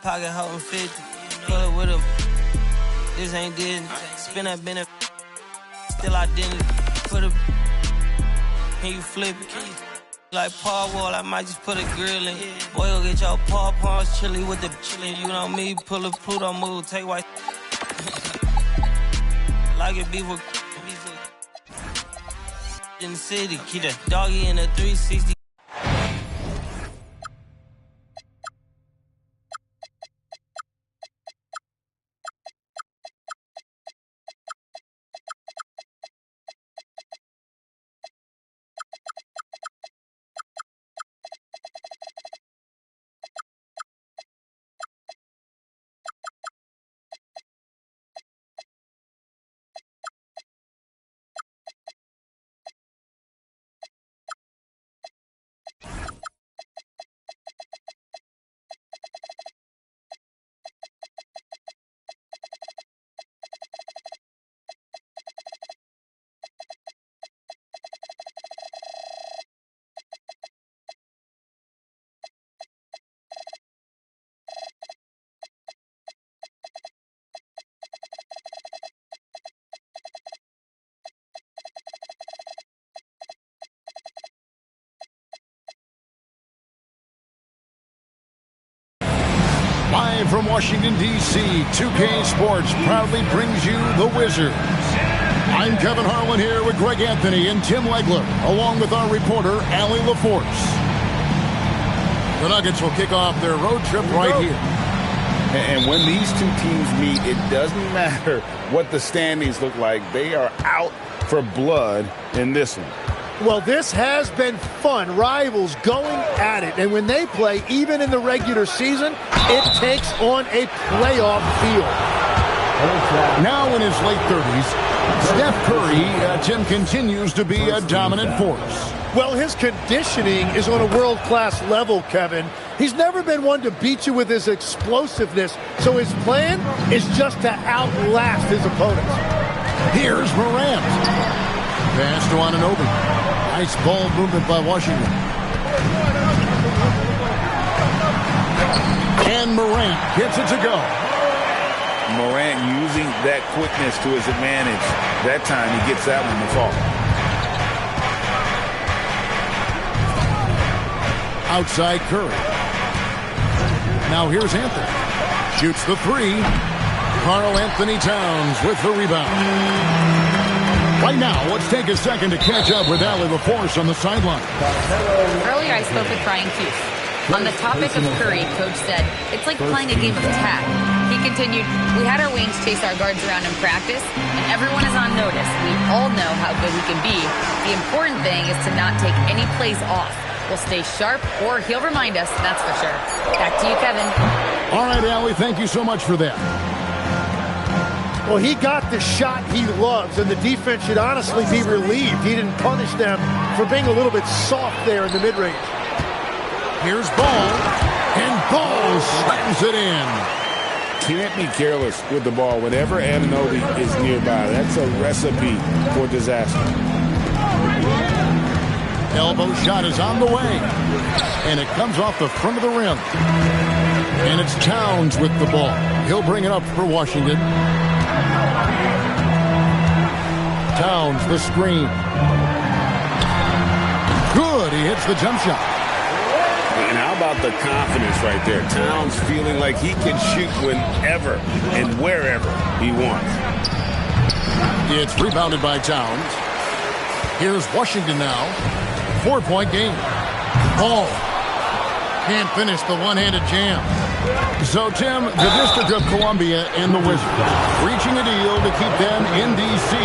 pocket holding 50. Pull it with him. This ain't did. Spin that bend it. Still identity. Put a. Can you flip it? Like Paul Wall, I might just put a grill in. Boy, go get your paw paws chili with the chili. You know me, pull a Pluto move, take white. Like it beef with in the city. Keep that doggy in the 360. Live from Washington, D.C., 2K Sports proudly brings you the Wizards. I'm Kevin Harlan here with Greg Anthony and Tim Legler, along with our reporter, Allie LaForce. The Nuggets will kick off their road trip right here. And when these two teams meet, it doesn't matter what the standings look like. They are out for blood in this one. Well, this has been fun. Rivals going at it. And when they play, even in the regular season, it takes on a playoff feel. Now in his late 30s, Steph Curry, Tim, continues to be a dominant force. Well, his conditioning is on a world-class level, Kevin. He's never been one to beat you with his explosiveness, so his plan is just to outlast his opponents. Here's Morant. Pass to Anunoby. Nice ball movement by Washington. And Morant gets it to go. Morant using that quickness to his advantage. That time he gets that one to fall. Outside Curry. Now here's Anthony. Shoots the three. Karl Anthony Towns with the rebound. Right now, let's take a second to catch up with Allie LaForce on the sideline. Earlier, I spoke with Brian Keefe. On the topic of Curry, Coach said, it's like playing a game of tag. He continued, we had our wings chase our guards around in practice, and everyone is on notice. We all know how good he can be. The important thing is to not take any plays off. We'll stay sharp, or he'll remind us, that's for sure. Back to you, Kevin. All right, Allie, thank you so much for that. Well, he got the shot he loves, and the defense should honestly be relieved. He didn't punish them for being a little bit soft there in the mid-range. Here's Ball, and Ball slams it in. Can't be careless with the ball. Whenever Anunoby is nearby, that's a recipe for disaster. Elbow shot is on the way, and it comes off the front of the rim. And it's Towns with the ball. He'll bring it up for Washington. Towns, the screen. Good, he hits the jump shot. And how about the confidence right there? Towns feeling like he can shoot whenever and wherever he wants. It's rebounded by Towns. Here's Washington now. 4-point game. Ball. Can't finish the one-handed jam. So, Tim, the District of Columbia and the Wizards reaching a deal to keep them in D.C.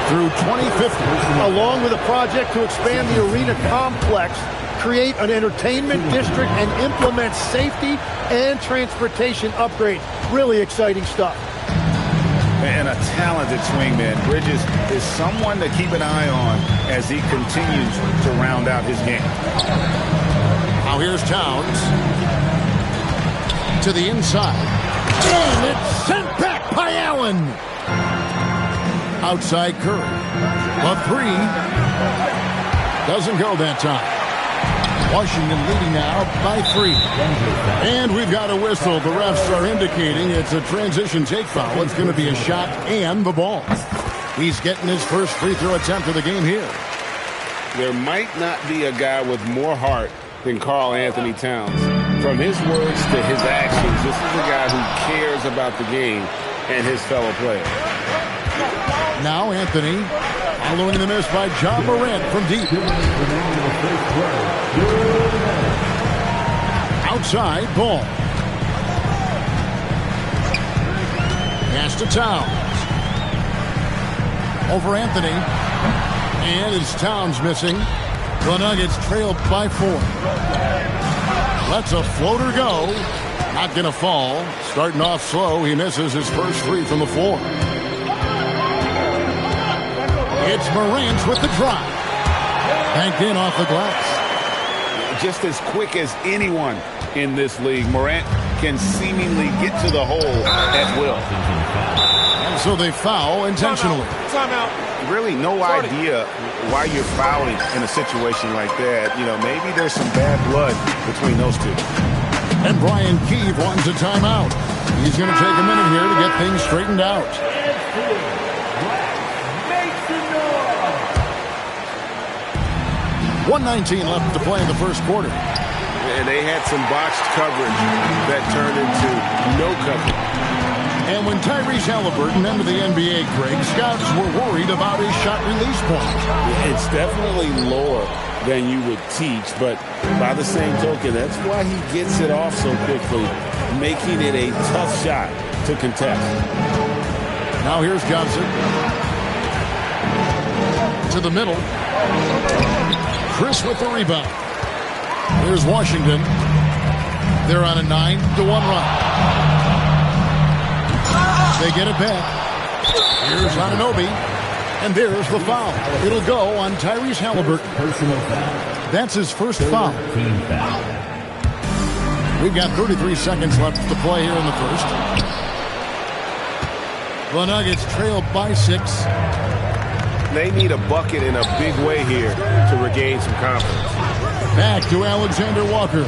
through 2050. Along with a project to expand the arena complex, create an entertainment district, and implement safety and transportation upgrades. Really exciting stuff. And a talented swingman. Bridges is someone to keep an eye on as he continues to round out his game. Now here's Towns. To the inside. And it's sent back by Allen. Outside Curry. A three. Doesn't go that time. Washington leading now by 3. And we've got a whistle. The refs are indicating it's a transition take foul. It's going to be a shot and the ball. He's getting his first free throw attempt of the game here. There might not be a guy with more heart than Karl Anthony Towns. From his words to his actions, this is a guy who cares about the game and his fellow players. Now Anthony, following the miss by John Morant from deep. Outside, ball. Pass to Towns. Over Anthony. And it's Towns missing. The Nuggets trail by 4. Lets a floater go. Not going to fall. Starting off slow, he misses his first 3 from the floor. It's Morant with the drive. Banked in off the glass. Just as quick as anyone in this league, Morant can seemingly get to the hole at will. And so they foul intentionally. Timeout. Really no idea why you're fouling in a situation like that. You know, maybe there's some bad blood between those two. And Brian Keefe wants a timeout. He's going to take a minute here to get things straightened out. 1:19 left to play in the first quarter. And they had some botched coverage that turned into no coverage. And when Tyrese Halliburton entered the NBA, Greg, scouts were worried about his shot release point. It's definitely lower than you would teach, but by the same token, that's why he gets it off so quickly, making it a tough shot to contest. Now here's Johnson. To the middle. Chris with the rebound. Here's Washington. They're on a 9-1 run. They get it back. Here's Anunoby. And there's the foul. It'll go on Tyrese Halliburton. That's his first foul. We've got 33 seconds left to play here in the first. The Nuggets trail by 6. They need a bucket in a big way here to regain some confidence. Back to Alexander Walker.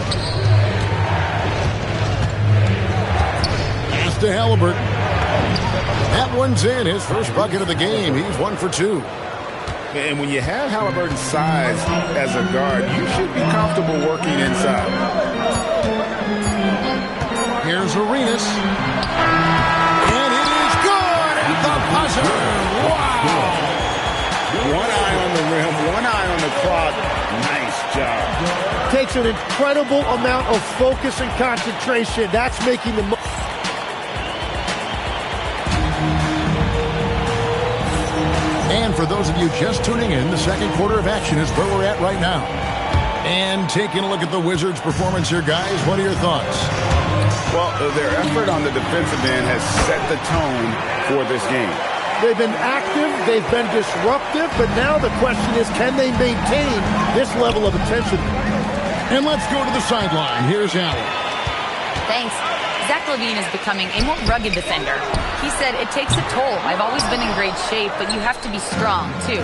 Pass to Halliburton. That one's in. His first bucket of the game. He's 1 for 2. And when you have Halliburton's size as a guard, you should be comfortable working inside. Here's Arenas. And it is good at the buzzer. Wow. One eye on the rim, one eye on the clock. Nice job. Takes an incredible amount of focus and concentration. That's making the most. And for those of you just tuning in, the second quarter of action is where we're at right now. And taking a look at the Wizards' performance here, guys, what are your thoughts? Well, their effort on the defensive end has set the tone for this game. They've been active, they've been disruptive, but now the question is, can they maintain this level of intensity? And let's go to the sideline. Here's Allen. Thanks. Zach LaVine is becoming a more rugged defender. He said, it takes a toll. I've always been in great shape, but you have to be strong, too.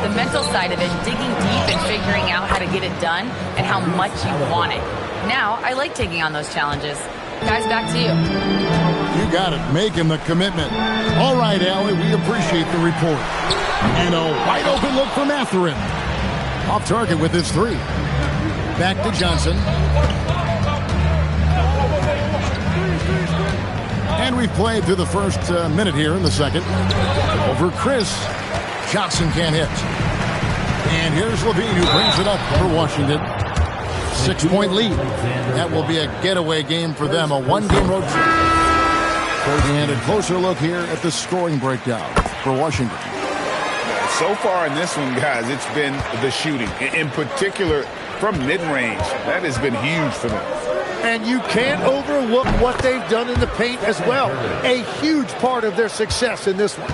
The mental side of it, digging deep and figuring out how to get it done and how much you want it. Now, I like taking on those challenges. Guys, back to you. You got it. Making the commitment. All right, Allie, we appreciate the report. And a wide open look for Mathurin. Off target with his 3. Back to Johnson. And we've played through the first minute here in the second. Over Chris. Johnson can't hit. And here's LaVine who brings it up for Washington. 6-point lead. That will be a getaway game for them. A 1-game road trip. And a closer look here at the scoring breakdown for Washington. So far in this one, guys, it's been the shooting. In particular, from mid-range. That has been huge for them. And you can't overlook what they've done in the paint as well. A huge part of their success in this one.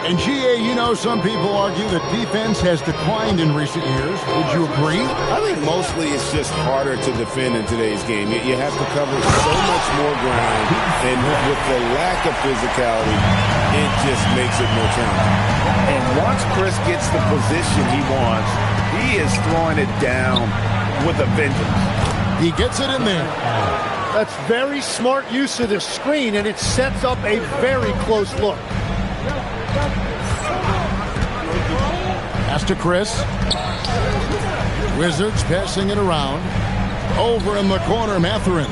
And GA, you know, some people argue that defense has declined in recent years. Would you agree? I think mostly it's just harder to defend in today's game. You have to cover so much more ground, and with the lack of physicality, it just makes it more challenging. And once Chris gets the position he wants, he is throwing it down with a vengeance. He gets it in there. That's very smart use of the screen, and it sets up a very close look. Pass to Chris. Wizards passing it around. Over in the corner, Mathurin.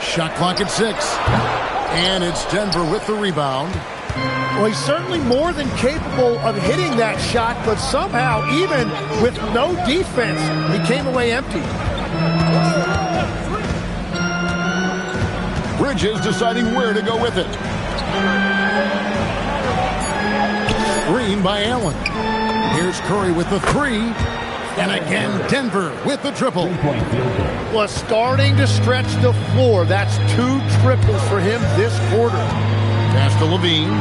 Shot clock at 6. And it's Denver with the rebound. Well, he's certainly more than capable of hitting that shot, but somehow, even with no defense, he came away empty. Bridges deciding where to go with it. Screen by Allen. Here's Curry with the 3. And again, Denver with the triple. Well, starting to stretch the floor. That's 2 triples for him this quarter. Pass to Levine.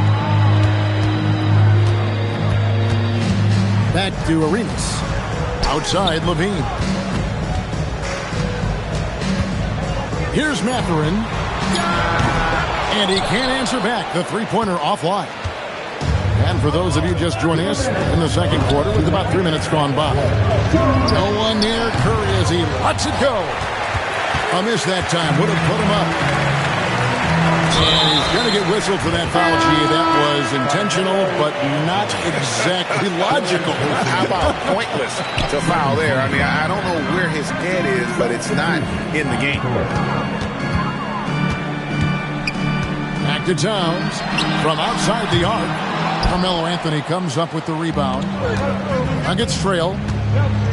Back to Arenas. Outside Levine. Here's Mathurin. And he can't answer back. The three-pointer offline. And for those of you just joining us in the second quarter with about 3 minutes gone by. No one near Curry as he lets it go. A miss that time. Would have put him up. And he's going to get whistled for that foul, G. That was intentional, but not exactly logical. How about pointless to foul there? I mean, I don't know where his head is, but it's not in the game. Back to Towns from outside the arc. Carmelo Anthony comes up with the rebound. Nuggets trail.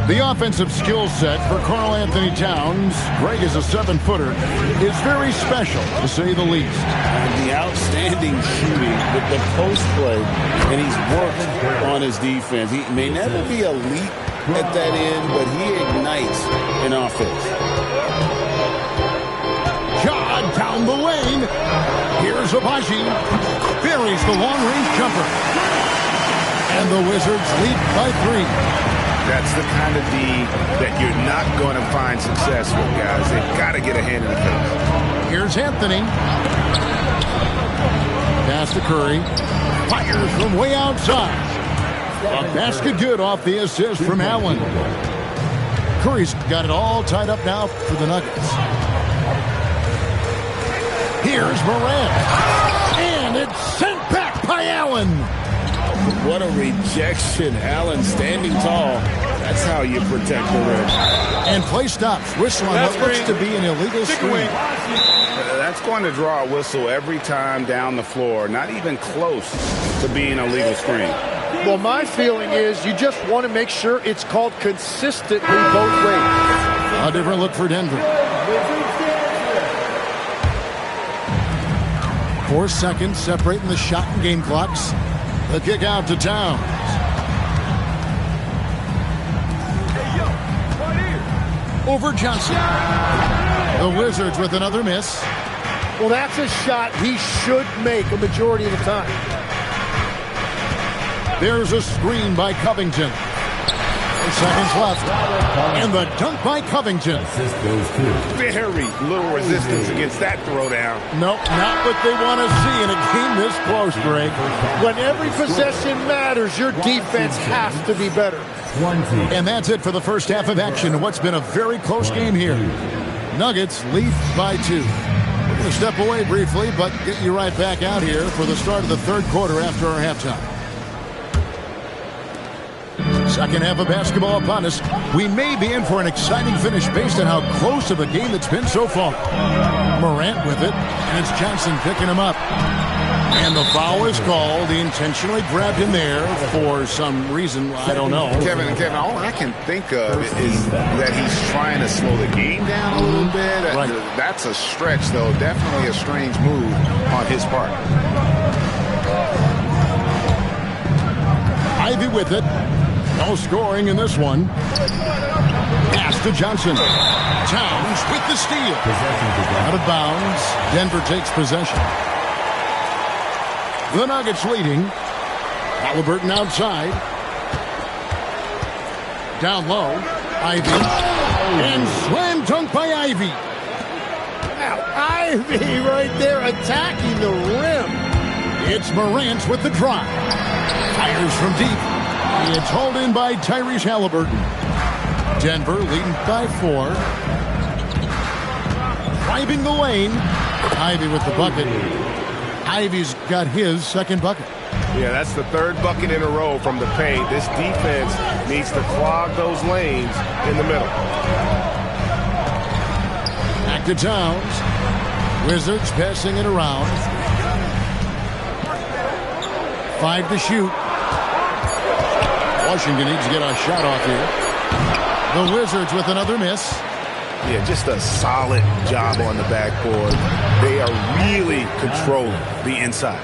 The offensive skill set for Karl Anthony Towns, Greg is a 7-footer, is very special, to say the least. The outstanding shooting with the post play, and he's worked on his defense. He may never be elite at that end, but he ignites an offense. Ja down the lane. Here's Abaji. Buries the long-range jumper. And the Wizards lead by 3. That's the kind of D that you're not going to find success with, guys. They've got to get a hand in the face. Here's Anthony. Pass to Curry. Fires from way outside. A basket good off the assist from Allen. Curry's got it all tied up now for the Nuggets. Here's Morant. And it's sent back by Allen. What a rejection. Allen standing tall. That's how you protect the rim. And play stops. Whistle on what looks to be an illegal screen. That's going to draw a whistle every time down the floor. Not even close to being a legal screen. Well, my feeling is you just want to make sure it's called consistently both ways. A different look for Denver. 4 seconds separating the shot and game clocks. The kick out to Towns. Over Johnson. The Wizards with another miss. Well, that's a shot he should make a majority of the time. There's a screen by Covington. 8 seconds left. And the dunk by Covington. Very little resistance against that throwdown. Nope, not what they want to see in a game this close, Greg. When every possession matters, your defense has to be better. And that's it for the first half of action in what's been a very close game here. Nuggets lead by 2. We're going to step away briefly, but get you right back out here for the start of the third quarter after our halftime. Second half of basketball upon us. We may be in for an exciting finish based on how close of a game it's been so far. Morant with it, and it's Johnson picking him up. And the foul is called. He intentionally grabbed him there for some reason. I don't know. Kevin, all I can think of is that he's trying to slow the game down a little bit. Right. That's a stretch, though. Definitely a strange move on his part. Ivy with it. No scoring in this one. Pass to Johnson. Towns with the steal. Out of bounds. Denver takes possession. The Nuggets leading. Halliburton outside. Down low. Ivy. And slam dunk by Ivy. Now, Ivy right there attacking the rim. It's Morant with the drive. Fires from deep. It's hauled in by Tyrese Halliburton. Denver leading by 4. Driving the lane. Ivey with the bucket. Ivey's got his second bucket. Yeah, that's the third bucket in a row from the paint. This defense needs to clog those lanes in the middle. Back to Towns. Wizards passing it around. 5 to shoot. Washington needs to get a shot off here. The Wizards with another miss. Yeah, just a solid job on the backboard. They are really controlling the inside.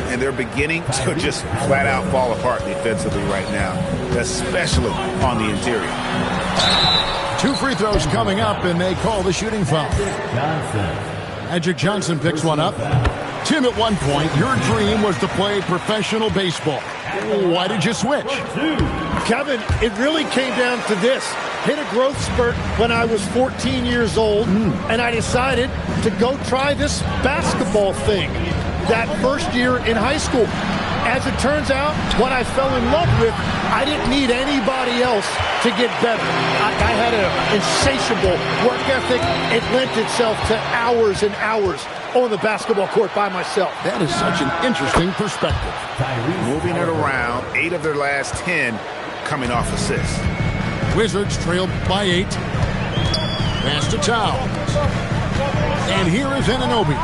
And they're beginning to just flat out fall apart defensively right now, especially on the interior. 2 free throws coming up, and they call the shooting foul. Magic Johnson picks one up. Tim, at one point, your dream was to play professional baseball. Why did you switch? Kevin, it really came down to this. Hit a growth spurt when I was 14 years old, and I decided to go try this basketball thing that first year in high school. As it turns out, what I fell in love with, I didn't need anybody else to get better. I had an insatiable work ethic. It lent itself to hours and hours on the basketball court by myself. That is such an interesting perspective. Moving it around, 8 of their last 10 coming off assists. Wizards trailed by 8. Pass to Towns. And here is Anunoby.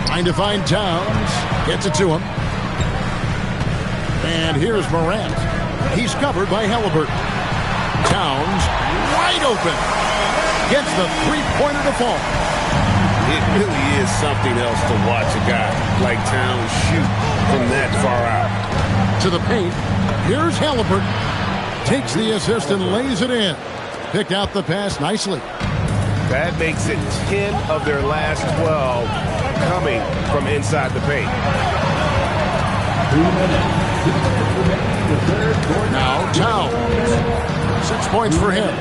Trying to find Towns. Gets it to him. And here's Morant. He's covered by Halliburton. Towns wide open. Gets the three-pointer to fall. It really is something else to watch a guy like Towns shoot from that far out. To the paint. Here's Halliburton. Takes the assist and lays it in. Picked out the pass nicely. That makes it 10 of their last 12 coming from inside the paint. Now Towns. 6 points for him.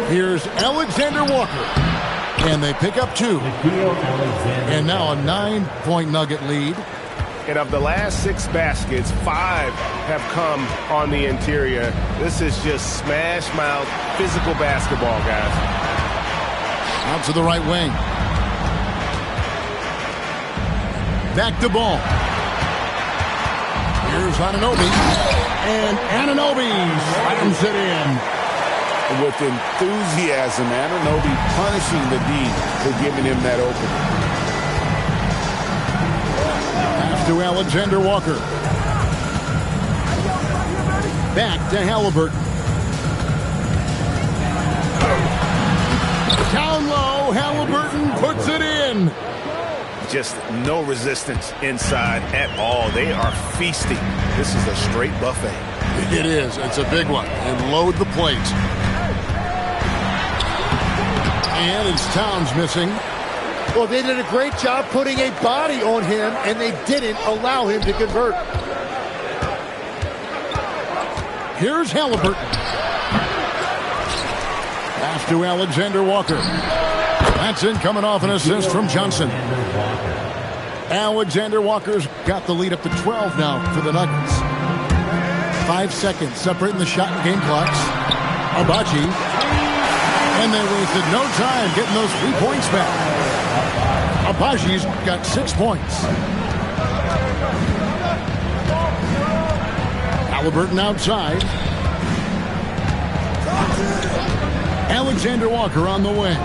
Here's Alexander Walker. And they pick up 2. And now a 9-point Nugget lead. And of the last 6 baskets, 5 have come on the interior. This is just smash mouth physical basketball, guys. Out to the right wing. Back to ball. Here's Anunoby. And Anunoby slams it in. With enthusiasm, Anunoby punishing the D for giving him that opening. To Alexander Walker. Back to Halliburton. Down low, Halliburton puts it in. Just no resistance inside at all. They are feasting. This is a straight buffet. It is. It's a big one. And load the plate. And it's Towns missing. Well, they did a great job putting a body on him, and they didn't allow him to convert. Here's Halliburton. Pass to Alexander Walker. That's in, coming off an assist from Johnson. Alexander Walker's got the lead up to 12 now for the Nuggets. 5 seconds separating the shot and game clocks. Abaji. And they wasted no time getting those 3 points back. Abaji's got 6 points. Halliburton outside. Alexander Walker on the wing.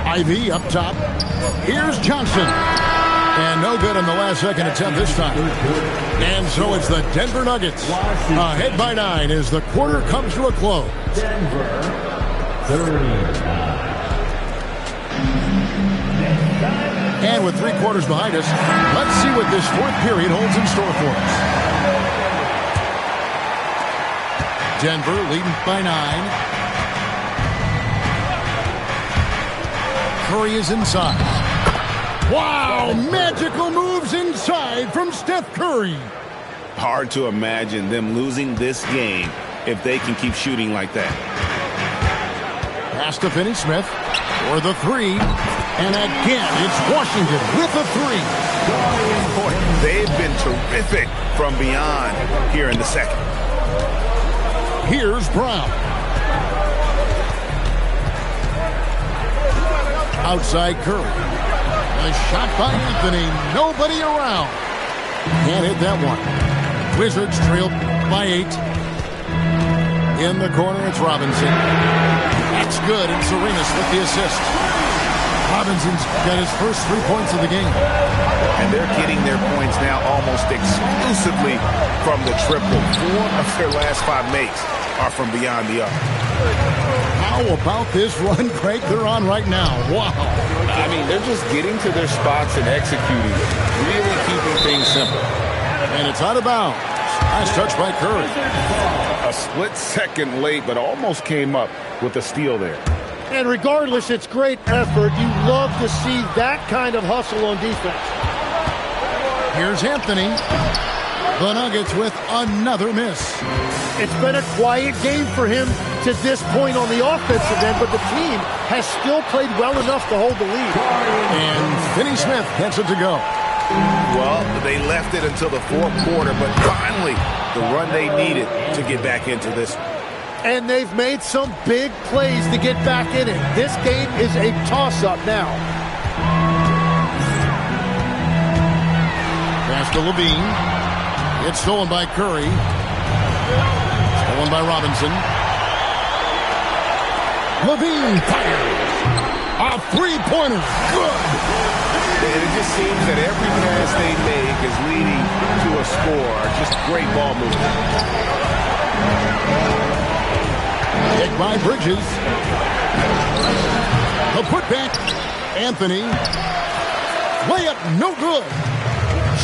Ivey up top. Here's Johnson. And no good on the last second attempt this time. And so it's the Denver Nuggets ahead by 9 as the quarter comes to a close. Denver 39. And with 3 quarters behind us, let's see what this 4th period holds in store for us. Denver leading by 9. Curry is inside. Wow, magical moves inside from Steph Curry. Hard to imagine them losing this game if they can keep shooting like that. Pass to Finney-Smith for the 3. And again, it's Washington with a three. Boy, they've been terrific from beyond here in the second. Here's Brown. Outside Curry. A shot by Anthony. Nobody around. Can't hit that one. Wizards trail by 8. In the corner, it's Robinson. That's good, and Serenas with the assist. Robinson's got his first 3 points of the game. And they're getting their points now almost exclusively from the triple. 4 of their last 5 makes are from beyond the arc. How about this run, Craig, they're on right now? Wow. I mean, they're just getting to their spots and executing, really keeping things simple. And it's out of bounds. Nice touch by Curry. A split second late, but almost came up with a steal there. And regardless, it's great effort. You love to see that kind of hustle on defense. Here's Anthony. The Nuggets with another miss. It's been a quiet game for him to this point on the offensive end, but the team has still played well enough to hold the lead. And Finney Smith gets it to go. Well, they left it until the fourth quarter, but finally the run they needed to get back into this one. And they've made some big plays to get back in it. This game is a toss-up now. Pass to LaVine. It's stolen by Curry. Stolen by Robinson. LaVine fires. A three-pointer. Good. And it just seems that every pass they make is leading to a score. Just great ball movement. Kick by Bridges. The putback. Anthony. Layup no good.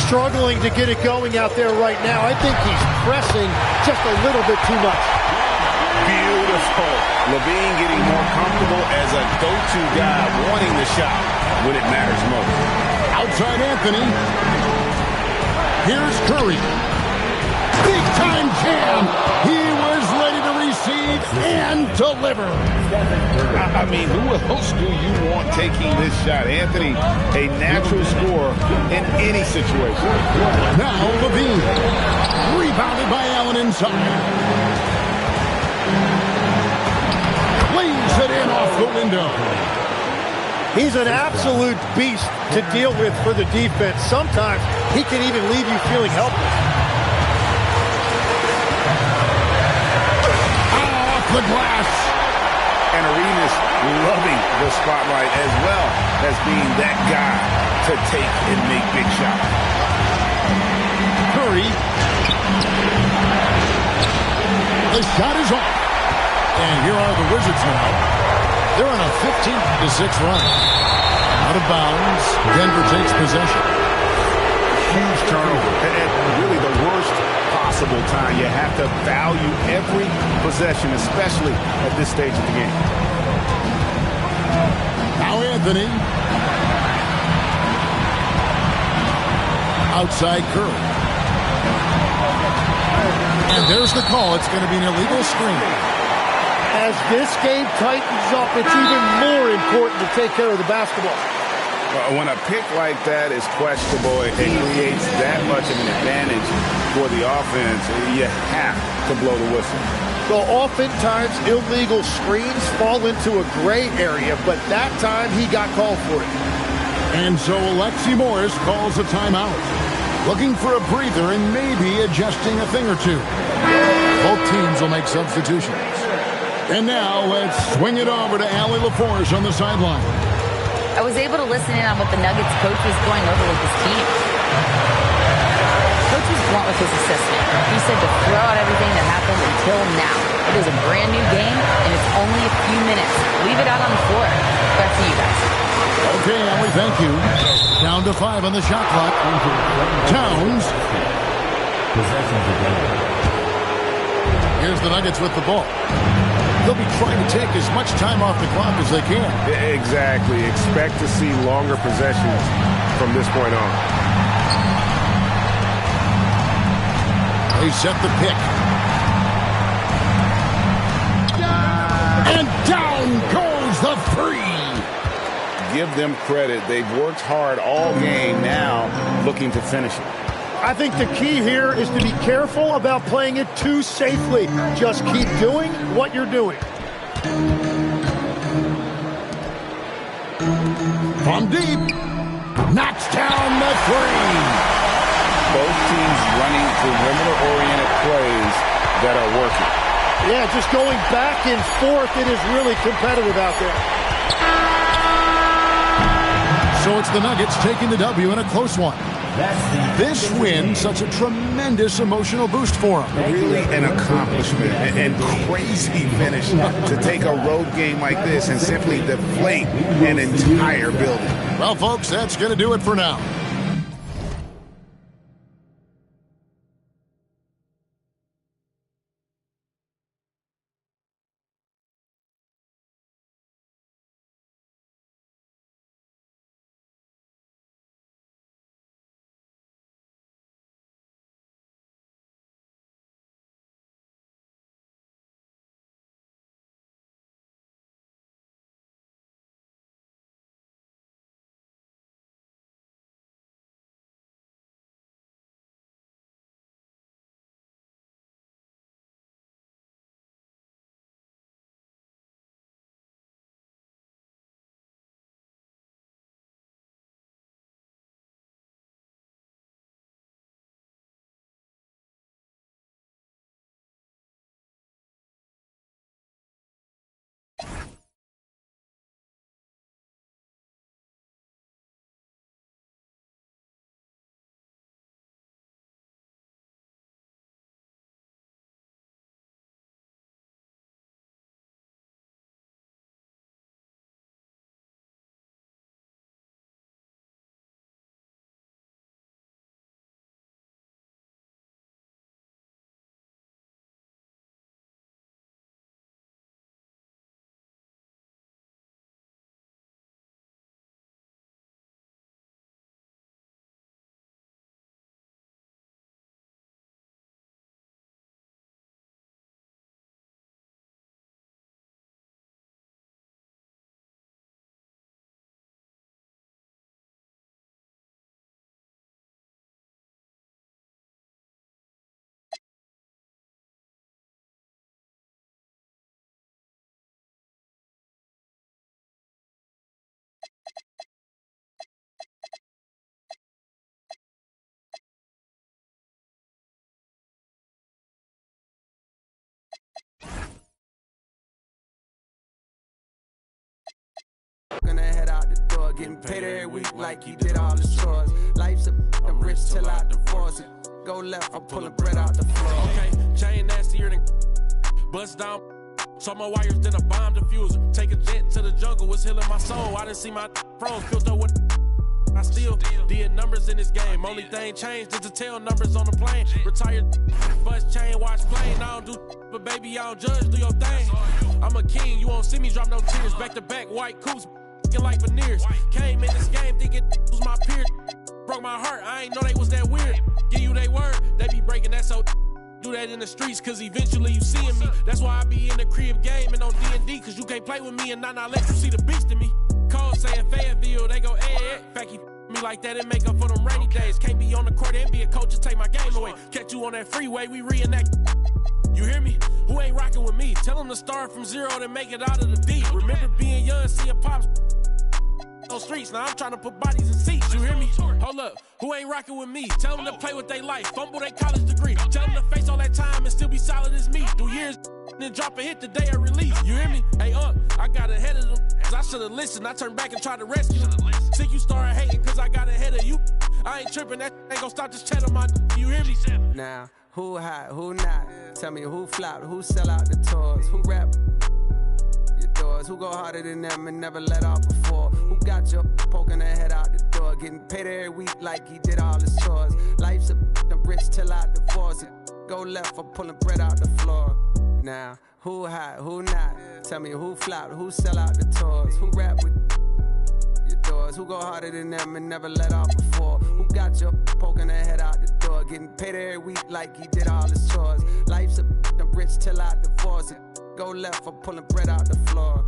Struggling to get it going out there right now. I think he's pressing just a little bit too much. Beautiful. LaVine getting more comfortable as a go-to guy, wanting the shot when it matters most. Outside Anthony. Here's Curry. Big time jam. He was ready to receive and deliver. I mean, who else do you want taking this shot? Anthony, a natural scorer in any situation. Now LaVine. Rebounded by Allen inside. Lays it in off the window. He's an absolute beast to deal with for the defense. Sometimes he can even leave you feeling helpless. Off the glass. And Arenas loving the spotlight as well as being that guy to take and make big shots. Curry. The shot is off. And here are the Wizards now. They're on a 15-6 run. Out of bounds. Denver takes possession. Huge turnover. And really the worst possible time. You have to value every possession, especially at this stage of the game. Now Anthony. Outside Curry. And there's the call. It's going to be an illegal screen. As this game tightens up, it's even more important to take care of the basketball. When a pick like that is questionable, it creates that much of an advantage for the offense. You have to blow the whistle. So oftentimes illegal screens fall into a gray area, but that time he got called for it. And so Alexi Morris calls a timeout. Looking for a breather and maybe adjusting a thing or two. Both teams will make substitutions. And now let's swing it over to Allie LaForge on the sideline. I was able to listen in on what the Nuggets coach was going over with his team. Coach was blunt with his assistant. He said to throw out everything that happened until now. It is a brand new game, and it's only a few minutes. Leave it out on the floor. Back to you guys. Okay, Allie, thank you. Down to 5 on the shot clock. Towns. Here's the Nuggets with the ball. They'll be trying to take as much time off the clock as they can. Exactly. Expect to see longer possessions from this point on. They set the pick. And down goes the three. give them credit. They've worked hard all game, now looking to finish it. I think the key here is to be careful about playing it too safely. Just keep doing what you're doing. From deep, knocks down the three. Both teams running perimeter-oriented plays that are working. Yeah, just going back and forth, it is really competitive out there. So it's the Nuggets taking the W in a close one. This win, such a tremendous emotional boost for them. Really an accomplishment and crazy finish to take a road game like this and simply deflate an entire building. Well, folks, that's going to do it for now. Gonna head out the door, getting paid every week like he did all the chores. Life's I'm rich till I divorce it. Go left, I'm pulling bread out the floor. Okay, chain nastier than bust down. Saw my wires, then a bomb diffuser. Take a jet to the jungle, was healing my soul. I didn't see my froze, filled up with I still did numbers in this game. Only thing changed is to tell numbers on the plane. Retired, bus chain, watch plane. I don't do, but baby, I don't judge, do your thing. I'm a king, you won't see me drop no tears. Back to back, white coops, like veneers. Came in this game thinking was my peer. Broke my heart, I ain't know they was that weird. Give you they word, they be breaking that so do that in the streets, cause eventually you seeing me. That's why I be in the crib gaming on D&D, cause you can't play with me and not let you see the beast in me. Cole saying Fayetteville, they go fact he me like that and make up for them rainy days. Can't be on the court and be a coach and take my game away. Catch you on that freeway, we reenact. You hear me? Who ain't rocking with me? Tell them to start from zero to make it out of the deep. Remember being young, seeing pops on streets, now I'm trying to put bodies in seats, you hear me? Hold up, who ain't rocking with me? Tell them to play with their life, fumble their college degree. Tell them to face all that time and still be solid as me. Do years, then drop a hit the day of release, you hear me? Hey, I got ahead of them, cause I should've listened. I turned back and tried to rescue them. Think you started hating cause I got ahead of you. I ain't tripping, that ain't gonna stop this chat on my you hear me? Now, who hot, who not? Tell me who flopped, who sell out the tours, who rap your doors, who go harder than them and never let off before, who got your poking their head out the door, getting paid every week like he did all his chores. Life's I'm rich till I divorce it. Go left, I'm pulling bread out the floor. Now, who hot, who not? Tell me who flopped, who sell out the tours, who rap with your doors, who go harder than them and never let off before, who got your poking their head out the door, getting paid every week like he did all his chores. Life's I'm rich till I divorce it. Go left, I'm pulling bread out the floor.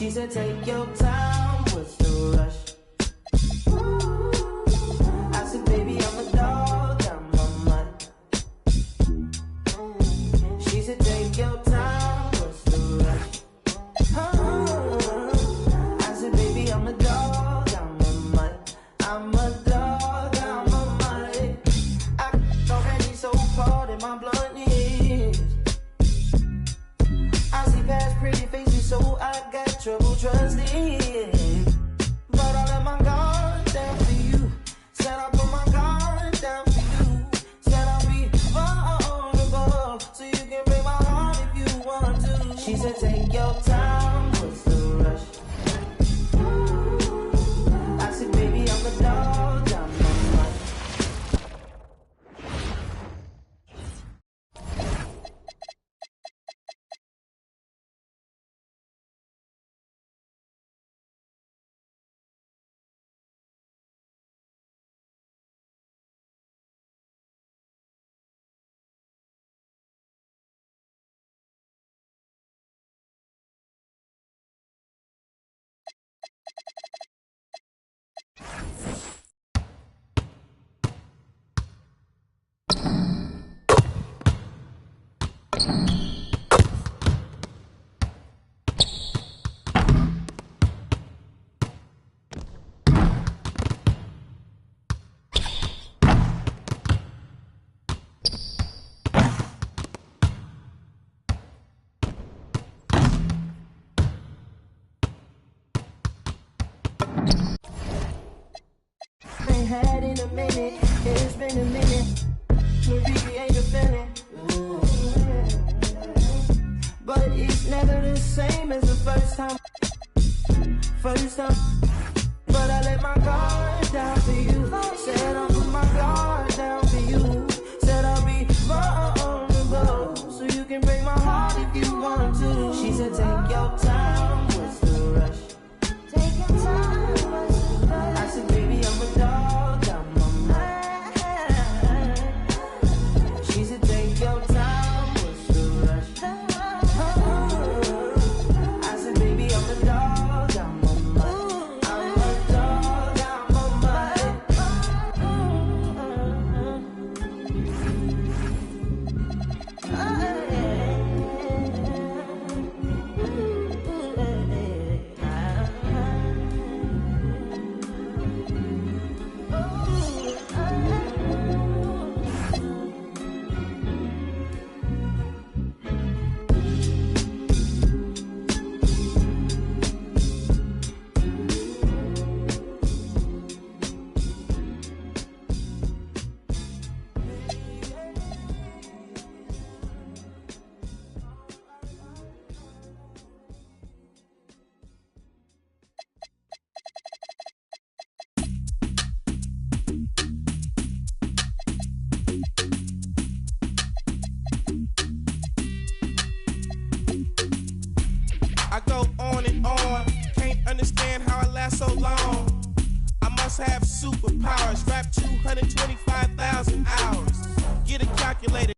She said, take your time, what's the rush? I said, baby, I'm a dog, I'm a mutt. She said, take your time, what's the rush? I said, baby, I'm a dog, I'm a mutt. I'm a dog, I'm a mutt. I already so hard in my blunt is. I see past pretty faces, so I got trouble trusting. But I let my guard down for you. Said I put my guard down for you. Said I'll be vulnerable, so you can break my heart if you want to. She said, take your time, what's the rush? I said, baby, I'm a dog, I'm a mutt. Ain't had in a minute, it's been a minute. Marie ain't a feeling. But it's never the same as the first time. First time. But I let my guard down for you. Said I'll put my guard down for you. Said I'll be vulnerable, so you can break my heart if you want to. She said, take your time, what's the rush? Take your time, what's the rush? I said, baby, I'm a dog, I'm a mutt. She said, take your time, what's the rush? I said, baby, I'm a dog, I'm a mutt. I'm a dog, I'm a I go on and on, can't understand how I last so long. I must have superpowers, rap 225,000 hours. Get a calculator.